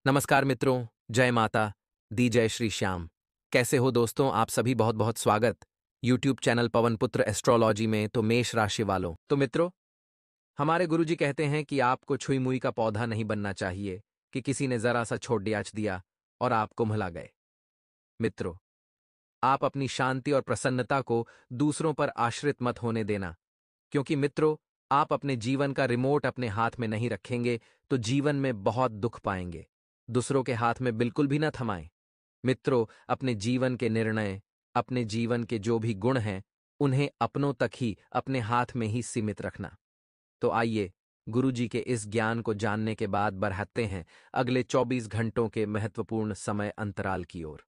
नमस्कार मित्रों, जय माता दी जय श्री श्याम। कैसे हो दोस्तों? आप सभी बहुत बहुत स्वागत यूट्यूब चैनल पवन पुत्र एस्ट्रोलॉजी में। तो मेष राशि वालों, तो मित्रों, हमारे गुरुजी कहते हैं कि आपको छुई मुई का पौधा नहीं बनना चाहिए कि किसी ने जरा सा छोड़ डियाच दिया और आप कुम्हला गए। मित्रों, आप अपनी शांति और प्रसन्नता को दूसरों पर आश्रित मत होने देना, क्योंकि मित्रों, आप अपने जीवन का रिमोट अपने हाथ में नहीं रखेंगे तो जीवन में बहुत दुख पाएंगे। दूसरों के हाथ में बिल्कुल भी न थमाएं। मित्रों, अपने जीवन के निर्णय, अपने जीवन के जो भी गुण हैं, उन्हें अपनों तक ही, अपने हाथ में ही सीमित रखना। तो आइए, गुरुजी के इस ज्ञान को जानने के बाद बढ़ते हैं अगले 24 घंटों के महत्वपूर्ण समय अंतराल की ओर।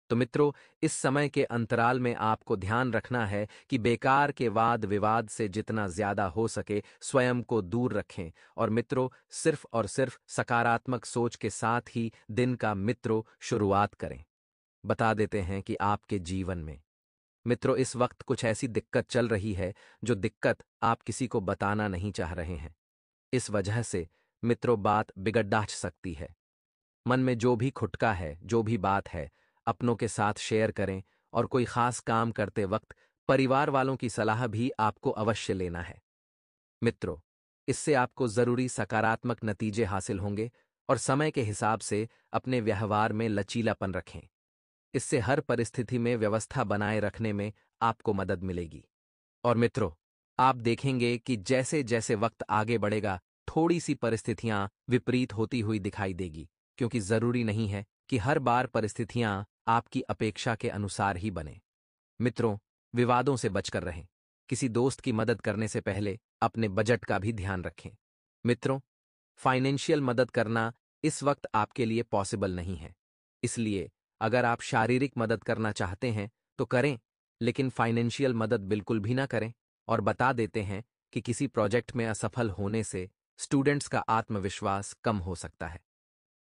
तो मित्रों, इस समय के अंतराल में आपको ध्यान रखना है कि बेकार के वाद विवाद से जितना ज्यादा हो सके स्वयं को दूर रखें और मित्रों, सिर्फ और सिर्फ सकारात्मक सोच के साथ ही दिन का मित्रों शुरुआत करें। बता देते हैं कि आपके जीवन में मित्रों इस वक्त कुछ ऐसी दिक्कत चल रही है जो दिक्कत आप किसी को बताना नहीं चाह रहे हैं। इस वजह से मित्रों बात बिगड़ सकती है। मन में जो भी खुटका है, जो भी बात है, अपनों के साथ शेयर करें और कोई खास काम करते वक्त परिवार वालों की सलाह भी आपको अवश्य लेना है। मित्रों, इससे आपको जरूरी सकारात्मक नतीजे हासिल होंगे और समय के हिसाब से अपने व्यवहार में लचीलापन रखें। इससे हर परिस्थिति में व्यवस्था बनाए रखने में आपको मदद मिलेगी। और मित्रों, आप देखेंगे कि जैसे जैसे वक्त आगे बढ़ेगा, थोड़ी सी परिस्थितियां विपरीत होती हुई दिखाई देगी, क्योंकि जरूरी नहीं है कि हर बार परिस्थितियां आपकी अपेक्षा के अनुसार ही बने। मित्रों, विवादों से बचकर रहें। किसी दोस्त की मदद करने से पहले अपने बजट का भी ध्यान रखें। मित्रों, फाइनेंशियल मदद करना इस वक्त आपके लिए पॉसिबल नहीं है। इसलिए अगर आप शारीरिक मदद करना चाहते हैं तो करें, लेकिन फाइनेंशियल मदद बिल्कुल भी ना करें। और बता देते हैं कि किसी प्रोजेक्ट में असफल होने से स्टूडेंट्स का आत्मविश्वास कम हो सकता है।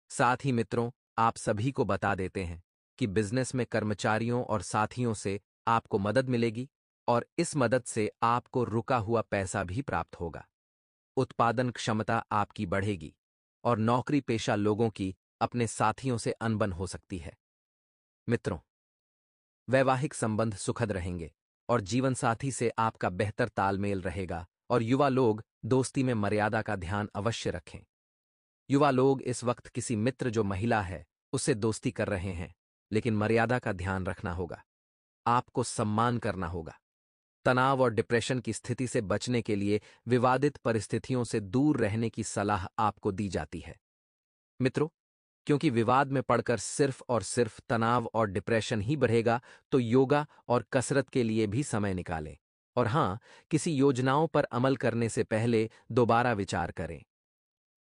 साथ ही मित्रों, आप सभी को बता देते हैं कि बिजनेस में कर्मचारियों और साथियों से आपको मदद मिलेगी और इस मदद से आपको रुका हुआ पैसा भी प्राप्त होगा। उत्पादन क्षमता आपकी बढ़ेगी और नौकरी पेशा लोगों की अपने साथियों से अनबन हो सकती है। मित्रों, वैवाहिक संबंध सुखद रहेंगे और जीवनसाथी से आपका बेहतर तालमेल रहेगा। और युवा लोग दोस्ती में मर्यादा का ध्यान अवश्य रखें। युवा लोग इस वक्त किसी मित्र जो महिला है उससे दोस्ती कर रहे हैं, लेकिन मर्यादा का ध्यान रखना होगा। आपको सम्मान करना होगा। तनाव और डिप्रेशन की स्थिति से बचने के लिए विवादित परिस्थितियों से दूर रहने की सलाह आपको दी जाती है। मित्रों, क्योंकि विवाद में पड़कर सिर्फ और सिर्फ तनाव और डिप्रेशन ही बढ़ेगा, तो योगा और कसरत के लिए भी समय निकालें। और हां, किसी योजनाओं पर अमल करने से पहले दोबारा विचार करें।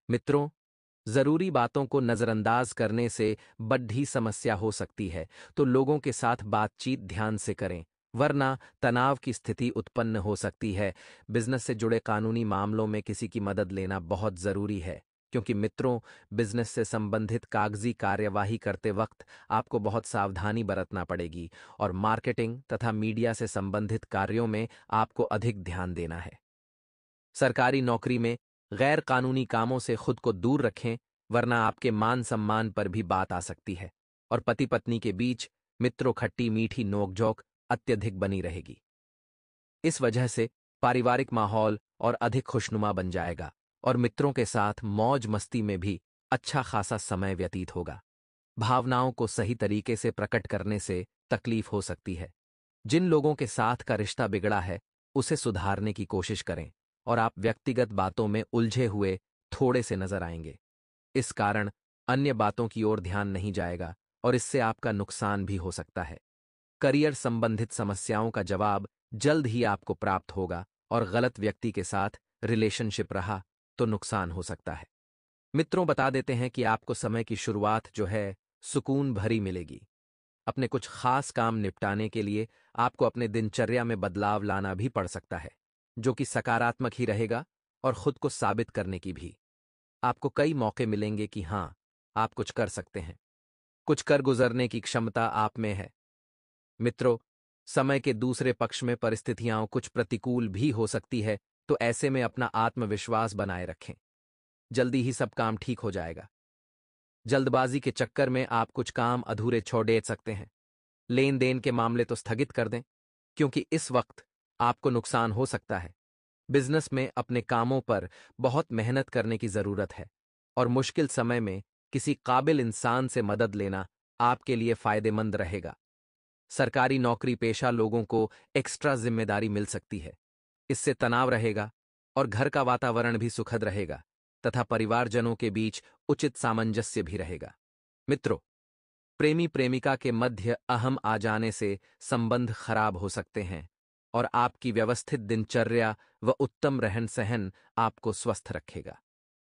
मित्रों, जरूरी बातों को नजरअंदाज करने से बड़ी समस्या हो सकती है, तो लोगों के साथ बातचीत ध्यान से करें, वरना तनाव की स्थिति उत्पन्न हो सकती है। बिजनेस से जुड़े कानूनी मामलों में किसी की मदद लेना बहुत जरूरी है, क्योंकि मित्रों, बिजनेस से संबंधित कागजी कार्यवाही करते वक्त आपको बहुत सावधानी बरतना पड़ेगी और मार्केटिंग तथा मीडिया से संबंधित कार्यों में आपको अधिक ध्यान देना है। सरकारी नौकरी में गैर कानूनी कामों से खुद को दूर रखें, वरना आपके मान सम्मान पर भी बात आ सकती है। और पति पत्नी के बीच मित्रों खट्टी मीठी नोकझोंक अत्यधिक बनी रहेगी। इस वजह से पारिवारिक माहौल और अधिक खुशनुमा बन जाएगा और मित्रों के साथ मौज मस्ती में भी अच्छा खासा समय व्यतीत होगा। भावनाओं को सही तरीके से प्रकट करने से तकलीफ हो सकती है। जिन लोगों के साथ का रिश्ता बिगड़ा है उसे सुधारने की कोशिश करें और आप व्यक्तिगत बातों में उलझे हुए थोड़े से नजर आएंगे। इस कारण अन्य बातों की ओर ध्यान नहीं जाएगा और इससे आपका नुकसान भी हो सकता है। करियर संबंधित समस्याओं का जवाब जल्द ही आपको प्राप्त होगा और गलत व्यक्ति के साथ रिलेशनशिप रहा तो नुकसान हो सकता है। मित्रों, बता देते हैं कि आपको समय की शुरुआत जो है सुकून भरी मिलेगी। अपने कुछ खास काम निपटाने के लिए आपको अपने दिनचर्या में बदलाव लाना भी पड़ सकता है, जो कि सकारात्मक ही रहेगा और खुद को साबित करने की भी। आपको कई मौके मिलेंगे कि हां, आप कुछ कर सकते हैं। कुछ कर गुजरने की क्षमता आप में है। मित्रों, समय के दूसरे पक्ष में परिस्थितियां कुछ प्रतिकूल भी हो सकती है, तो ऐसे में अपना आत्मविश्वास बनाए रखें। जल्दी ही सब काम ठीक हो जाएगा। जल्दबाजी के चक्कर में आप कुछ काम अधूरे छोड़ दे सकते हैं। लेन देन के मामले तो स्थगित कर दें, क्योंकि इस वक्त आपको नुकसान हो सकता है। बिजनेस में अपने कामों पर बहुत मेहनत करने की जरूरत है और मुश्किल समय में किसी काबिल इंसान से मदद लेना आपके लिए फायदेमंद रहेगा। सरकारी नौकरी पेशा लोगों को एक्स्ट्रा जिम्मेदारी मिल सकती है। इससे तनाव रहेगा और घर का वातावरण भी सुखद रहेगा तथा परिवारजनों के बीच उचित सामंजस्य भी रहेगा। मित्रों, प्रेमी प्रेमिका के मध्य अहम आ जाने से संबंध खराब हो सकते हैं और आपकी व्यवस्थित दिनचर्या व उत्तम रहन सहन आपको स्वस्थ रखेगा।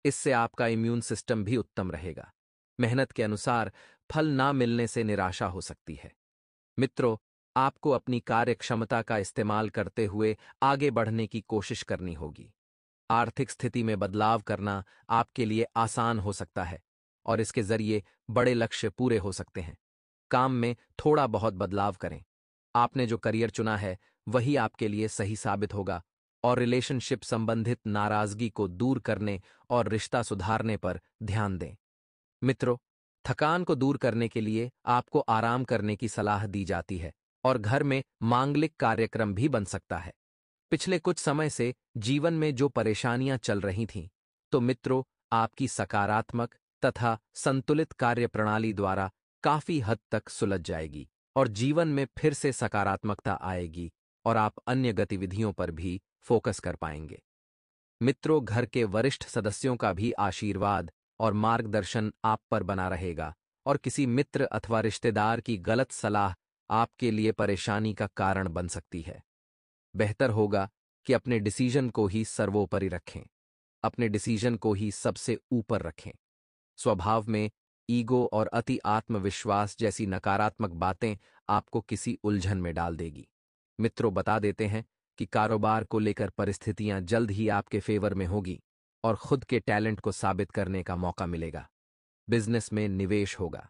इससे आपका इम्यून सिस्टम भी उत्तम रहेगा। मेहनत के अनुसार फल ना मिलने से निराशा हो सकती है। मित्रों, आपको अपनी कार्य क्षमता का इस्तेमाल करते हुए आगे बढ़ने की कोशिश करनी होगी। आर्थिक स्थिति में बदलाव करना आपके लिए आसान हो सकता है और इसके जरिए बड़े लक्ष्य पूरे हो सकते हैं। काम में थोड़ा बहुत बदलाव करें। आपने जो करियर चुना है वही आपके लिए सही साबित होगा और रिलेशनशिप संबंधित नाराजगी को दूर करने और रिश्ता सुधारने पर ध्यान दें। मित्रों, थकान को दूर करने के लिए आपको आराम करने की सलाह दी जाती है और घर में मांगलिक कार्यक्रम भी बन सकता है। पिछले कुछ समय से जीवन में जो परेशानियां चल रही थीं, तो मित्रों, आपकी सकारात्मक तथा संतुलित कार्य प्रणाली द्वारा काफी हद तक सुलझ जाएगी और जीवन में फिर से सकारात्मकता आएगी और आप अन्य गतिविधियों पर भी फोकस कर पाएंगे। मित्रों, घर के वरिष्ठ सदस्यों का भी आशीर्वाद और मार्गदर्शन आप पर बना रहेगा और किसी मित्र अथवा रिश्तेदार की गलत सलाह आपके लिए परेशानी का कारण बन सकती है। बेहतर होगा कि अपने डिसीजन को ही सर्वोपरि रखें, अपने डिसीजन को ही सबसे ऊपर रखें। स्वभाव में ईगो और अति आत्मविश्वास जैसी नकारात्मक बातें आपको किसी उलझन में डाल देगी। मित्रों, बता देते हैं कि कारोबार को लेकर परिस्थितियां जल्द ही आपके फेवर में होगी और खुद के टैलेंट को साबित करने का मौका मिलेगा। बिजनेस में निवेश होगा।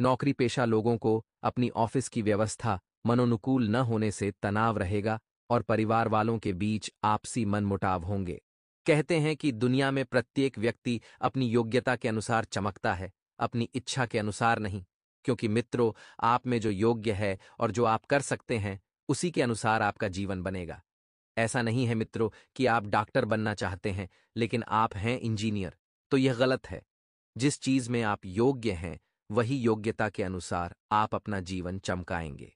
नौकरी पेशा लोगों को अपनी ऑफिस की व्यवस्था मनोनुकूल न होने से तनाव रहेगा और परिवार वालों के बीच आपसी मनमुटाव होंगे। कहते हैं कि दुनिया में प्रत्येक व्यक्ति अपनी योग्यता के अनुसार चमकता है, अपनी इच्छा के अनुसार नहीं। क्योंकि मित्रों, आप में जो योग्य है और जो आप कर सकते हैं उसी के अनुसार आपका जीवन बनेगा। ऐसा नहीं है मित्रों कि आप डॉक्टर बनना चाहते हैं लेकिन आप हैं इंजीनियर, तो यह गलत है। जिस चीज में आप योग्य हैं वही योग्यता के अनुसार आप अपना जीवन चमकाएंगे।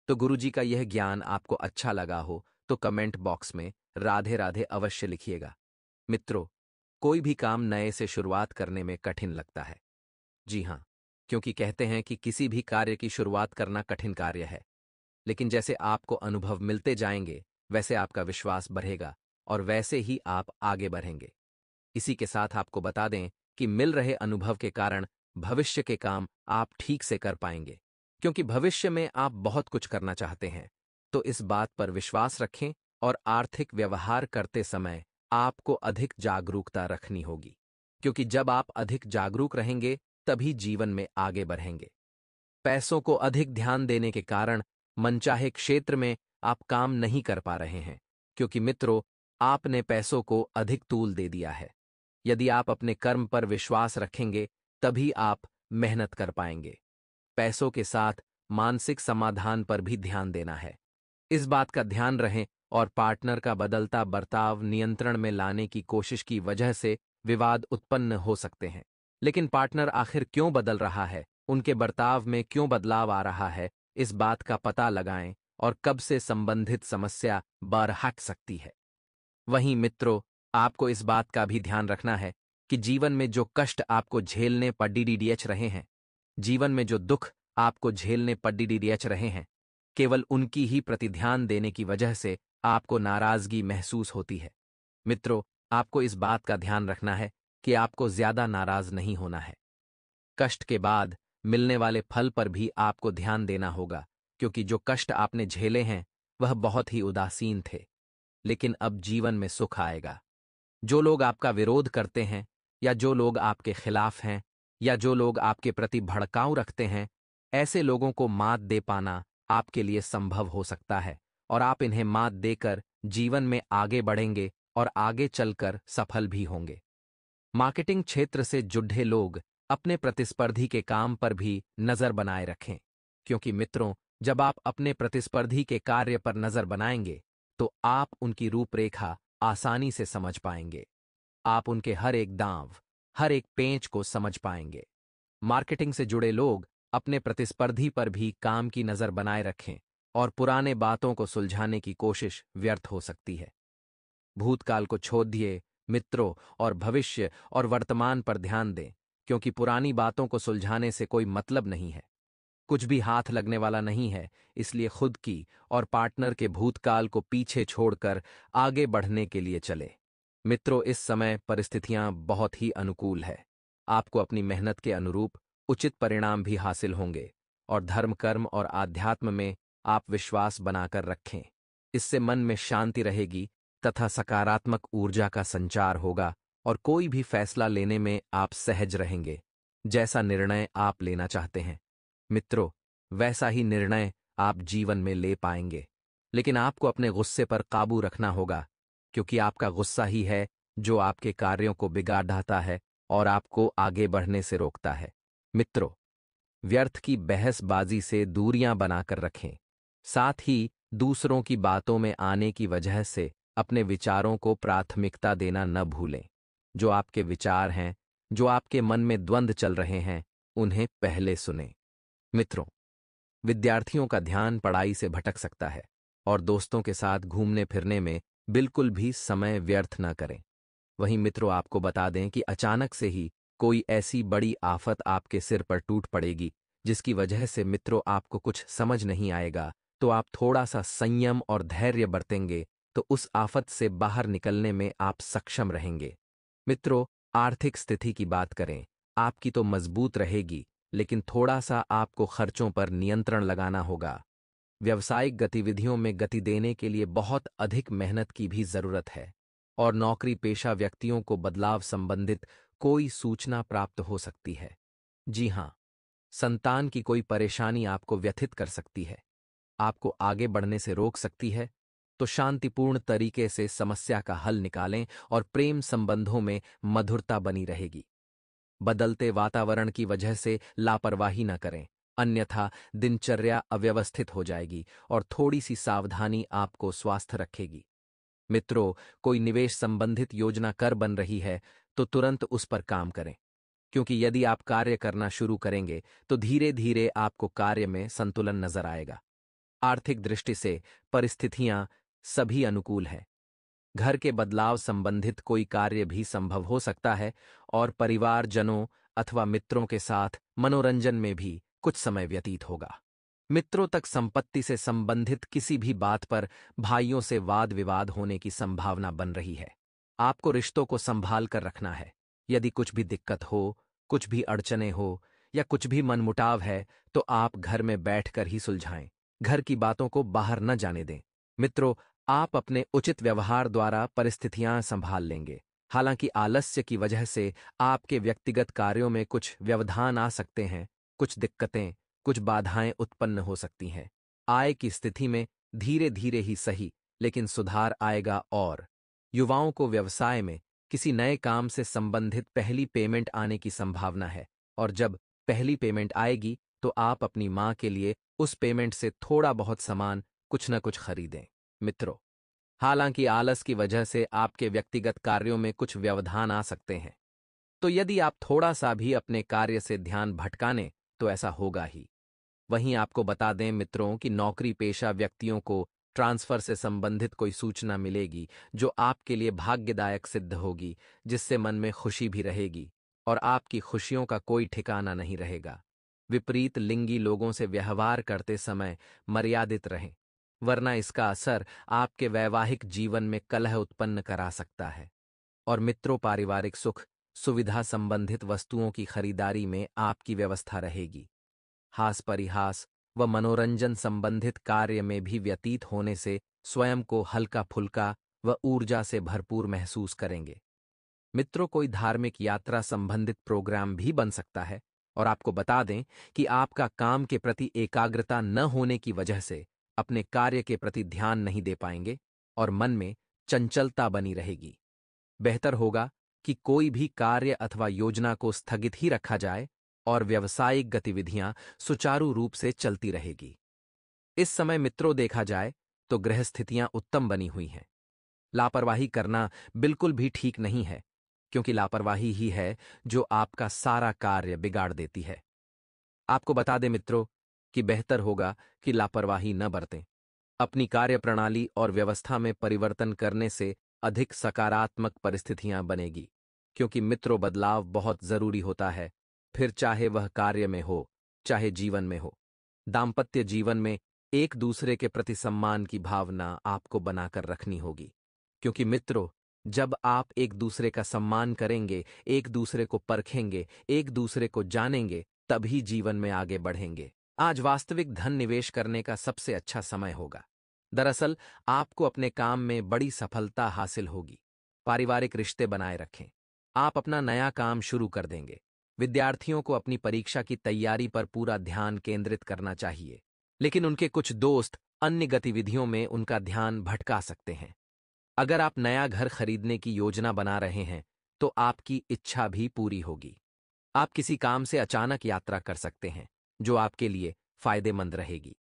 तो गुरुजी का यह ज्ञान आपको अच्छा लगा हो तो कमेंट बॉक्स में राधे राधे अवश्य लिखिएगा। मित्रों, कोई भी काम नए से शुरुआत करने में कठिन लगता है। जी हाँ, क्योंकि कहते हैं कि किसी भी कार्य की शुरुआत करना कठिन कार्य है, लेकिन जैसे आपको अनुभव मिलते जाएंगे वैसे आपका विश्वास बढ़ेगा और वैसे ही आप आगे बढ़ेंगे। इसी के साथ आपको बता दें कि मिल रहे अनुभव के कारण भविष्य के काम आप ठीक से कर पाएंगे, क्योंकि भविष्य में आप बहुत कुछ करना चाहते हैं। तो इस बात पर विश्वास रखें और आर्थिक व्यवहार करते समय आपको अधिक जागरूकता रखनी होगी, क्योंकि जब आप अधिक जागरूक रहेंगे तभी जीवन में आगे बढ़ेंगे। पैसों को अधिक ध्यान देने के कारण मनचाहे क्षेत्र में आप काम नहीं कर पा रहे हैं, क्योंकि मित्रों, आपने पैसों को अधिक तूल दे दिया है। यदि आप अपने कर्म पर विश्वास रखेंगे तभी आप मेहनत कर पाएंगे। पैसों के साथ मानसिक समाधान पर भी ध्यान देना है। इस बात का ध्यान रहे और पार्टनर का बदलता बर्ताव नियंत्रण में लाने की कोशिश की वजह से विवाद उत्पन्न हो सकते हैं। लेकिन पार्टनर आखिर क्यों बदल रहा है, उनके बर्ताव में क्यों बदलाव आ रहा है, इस बात का पता लगाएं और कब से संबंधित समस्या बाहर हट सकती है। वहीं मित्रों, आपको इस बात का भी ध्यान रखना है कि जीवन में जो कष्ट आपको झेलने पर डीडीडीएच रहे हैं, जीवन में जो दुख आपको झेलने पर डीडीडीएच रहे हैं, केवल उनकी ही प्रति ध्यान देने की वजह से आपको नाराजगी महसूस होती है। मित्रों, आपको इस बात का ध्यान रखना है कि आपको ज्यादा नाराज नहीं होना है। कष्ट के बाद मिलने वाले फल पर भी आपको ध्यान देना होगा, क्योंकि जो कष्ट आपने झेले हैं वह बहुत ही उदासीन थे, लेकिन अब जीवन में सुख आएगा। जो लोग आपका विरोध करते हैं या जो लोग आपके खिलाफ हैं या जो लोग आपके प्रति भड़काऊ रखते हैं, ऐसे लोगों को मात दे पाना आपके लिए संभव हो सकता है और आप इन्हें मात देकर जीवन में आगे बढ़ेंगे और आगे चलकर सफल भी होंगे। मार्केटिंग क्षेत्र से जुड़े लोग अपने प्रतिस्पर्धी के काम पर भी नजर बनाए रखें, क्योंकि मित्रों, जब आप अपने प्रतिस्पर्धी के कार्य पर नजर बनाएंगे तो आप उनकी रूपरेखा आसानी से समझ पाएंगे। आप उनके हर एक दांव, हर एक पेंच को समझ पाएंगे। मार्केटिंग से जुड़े लोग अपने प्रतिस्पर्धी पर भी काम की नजर बनाए रखें और पुराने बातों को सुलझाने की कोशिश व्यर्थ हो सकती है। भूतकाल को छोड़ दिए मित्रों और भविष्य और वर्तमान पर ध्यान दें, क्योंकि पुरानी बातों को सुलझाने से कोई मतलब नहीं है। कुछ भी हाथ लगने वाला नहीं है, इसलिए खुद की और पार्टनर के भूतकाल को पीछे छोड़कर आगे बढ़ने के लिए चले। मित्रों, इस समय परिस्थितियां बहुत ही अनुकूल है। आपको अपनी मेहनत के अनुरूप उचित परिणाम भी हासिल होंगे और धर्म, कर्म और आध्यात्म में आप विश्वास बनाकर रखें। इससे मन में शांति रहेगी तथा सकारात्मक ऊर्जा का संचार होगा और कोई भी फैसला लेने में आप सहज रहेंगे। जैसा निर्णय आप लेना चाहते हैं मित्रों, वैसा ही निर्णय आप जीवन में ले पाएंगे। लेकिन आपको अपने गुस्से पर काबू रखना होगा, क्योंकि आपका गुस्सा ही है जो आपके कार्यों को बिगाड़ता है और आपको आगे बढ़ने से रोकता है। मित्रों, व्यर्थ की बहसबाजी से दूरियां बनाकर रखें। साथ ही दूसरों की बातों में आने की वजह से अपने विचारों को प्राथमिकता देना न भूलें। जो आपके विचार हैं, जो आपके मन में द्वंद्व चल रहे हैं, उन्हें पहले सुनें। मित्रों, विद्यार्थियों का ध्यान पढ़ाई से भटक सकता है और दोस्तों के साथ घूमने फिरने में बिल्कुल भी समय व्यर्थ न करें। वहीं मित्रों, आपको बता दें कि अचानक से ही कोई ऐसी बड़ी आफत आपके सिर पर टूट पड़ेगी जिसकी वजह से मित्रों आपको कुछ समझ नहीं आएगा। तो आप थोड़ा सा संयम और धैर्य बरतेंगे तो उस आफत से बाहर निकलने में आप सक्षम रहेंगे। मित्रों, आर्थिक स्थिति की बात करें, आपकी तो मजबूत रहेगी, लेकिन थोड़ा सा आपको खर्चों पर नियंत्रण लगाना होगा। व्यावसायिक गतिविधियों में गति देने के लिए बहुत अधिक मेहनत की भी जरूरत है और नौकरी पेशा व्यक्तियों को बदलाव संबंधित कोई सूचना प्राप्त हो सकती है। जी हां, संतान की कोई परेशानी आपको व्यथित कर सकती है, आपको आगे बढ़ने से रोक सकती है। तो शांतिपूर्ण तरीके से समस्या का हल निकालें और प्रेम संबंधों में मधुरता बनी रहेगी। बदलते वातावरण की वजह से लापरवाही न करें, अन्यथा दिनचर्या अव्यवस्थित हो जाएगी और थोड़ी सी सावधानी आपको स्वस्थ रखेगी। मित्रों, कोई निवेश संबंधित योजना कर बन रही है तो तुरंत उस पर काम करें, क्योंकि यदि आप कार्य करना शुरू करेंगे तो धीरे धीरे आपको कार्य में संतुलन नजर आएगा। आर्थिक दृष्टि से परिस्थितियां सभी अनुकूल हैं। घर के बदलाव संबंधित कोई कार्य भी संभव हो सकता है और परिवारजनों अथवा मित्रों के साथ मनोरंजन में भी कुछ समय व्यतीत होगा। मित्रों तक संपत्ति से संबंधित किसी भी बात पर भाइयों से वाद विवाद होने की संभावना बन रही है। आपको रिश्तों को संभाल कर रखना है। यदि कुछ भी दिक्कत हो, कुछ भी अड़चने हो या कुछ भी मनमुटाव है तो आप घर में बैठकर ही सुलझाएं। घर की बातों को बाहर न जाने दें। मित्रों, आप अपने उचित व्यवहार द्वारा परिस्थितियां संभाल लेंगे। हालांकि आलस्य की वजह से आपके व्यक्तिगत कार्यों में कुछ व्यवधान आ सकते हैं, कुछ दिक्कतें, कुछ बाधाएं उत्पन्न हो सकती हैं। आय की स्थिति में धीरे धीरे ही सही, लेकिन सुधार आएगा और युवाओं को व्यवसाय में किसी नए काम से संबंधित पहली पेमेंट आने की संभावना है और जब पहली पेमेंट आएगी तो आप अपनी मां के लिए उस पेमेंट से थोड़ा बहुत सामान कुछ न कुछ खरीदें। मित्रों, हालांकि आलस की वजह से आपके व्यक्तिगत कार्यों में कुछ व्यवधान आ सकते हैं, तो यदि आप थोड़ा सा भी अपने कार्य से ध्यान भटकाने तो ऐसा होगा ही। वहीं आपको बता दें मित्रों कि नौकरी पेशा व्यक्तियों को ट्रांसफर से संबंधित कोई सूचना मिलेगी जो आपके लिए भाग्यदायक सिद्ध होगी, जिससे मन में खुशी भी रहेगी और आपकी खुशियों का कोई ठिकाना नहीं रहेगा। विपरीत लिंगी लोगों से व्यवहार करते समय मर्यादित रहें, वरना इसका असर आपके वैवाहिक जीवन में कलह उत्पन्न करा सकता है। और मित्रों, पारिवारिक सुख सुविधा संबंधित वस्तुओं की खरीदारी में आपकी व्यवस्था रहेगी। हास परिहास व मनोरंजन संबंधित कार्य में भी व्यतीत होने से स्वयं को हल्का फुल्का व ऊर्जा से भरपूर महसूस करेंगे। मित्रों, कोई धार्मिक यात्रा संबंधित प्रोग्राम भी बन सकता है और आपको बता दें कि आपका काम के प्रति एकाग्रता न होने की वजह से अपने कार्य के प्रति ध्यान नहीं दे पाएंगे और मन में चंचलता बनी रहेगी। बेहतर होगा कि कोई भी कार्य अथवा योजना को स्थगित ही रखा जाए और व्यावसायिक गतिविधियां सुचारू रूप से चलती रहेगी। इस समय मित्रों देखा जाए तो ग्रह स्थितियां उत्तम बनी हुई हैं। लापरवाही करना बिल्कुल भी ठीक नहीं है, क्योंकि लापरवाही ही है जो आपका सारा कार्य बिगाड़ देती है। आपको बता दें मित्रों कि बेहतर होगा कि लापरवाही न बरतें। अपनी कार्यप्रणाली और व्यवस्था में परिवर्तन करने से अधिक सकारात्मक परिस्थितियां बनेगी, क्योंकि मित्रों बदलाव बहुत जरूरी होता है, फिर चाहे वह कार्य में हो, चाहे जीवन में हो। दाम्पत्य जीवन में एक दूसरे के प्रति सम्मान की भावना आपको बनाकर रखनी होगी, क्योंकि मित्रों, जब आप एक दूसरे का सम्मान करेंगे, एक दूसरे को परखेंगे, एक दूसरे को जानेंगे, तभी जीवन में आगे बढ़ेंगे। आज वास्तविक धन निवेश करने का सबसे अच्छा समय होगा। दरअसल आपको अपने काम में बड़ी सफलता हासिल होगी। पारिवारिक रिश्ते बनाए रखें। आप अपना नया काम शुरू कर देंगे। विद्यार्थियों को अपनी परीक्षा की तैयारी पर पूरा ध्यान केंद्रित करना चाहिए, लेकिन उनके कुछ दोस्त अन्य गतिविधियों में उनका ध्यान भटका सकते हैं। अगर आप नया घर खरीदने की योजना बना रहे हैं, तो आपकी इच्छा भी पूरी होगी। आप किसी काम से अचानक यात्रा कर सकते हैं, जो आपके लिए फायदेमंद रहेगी।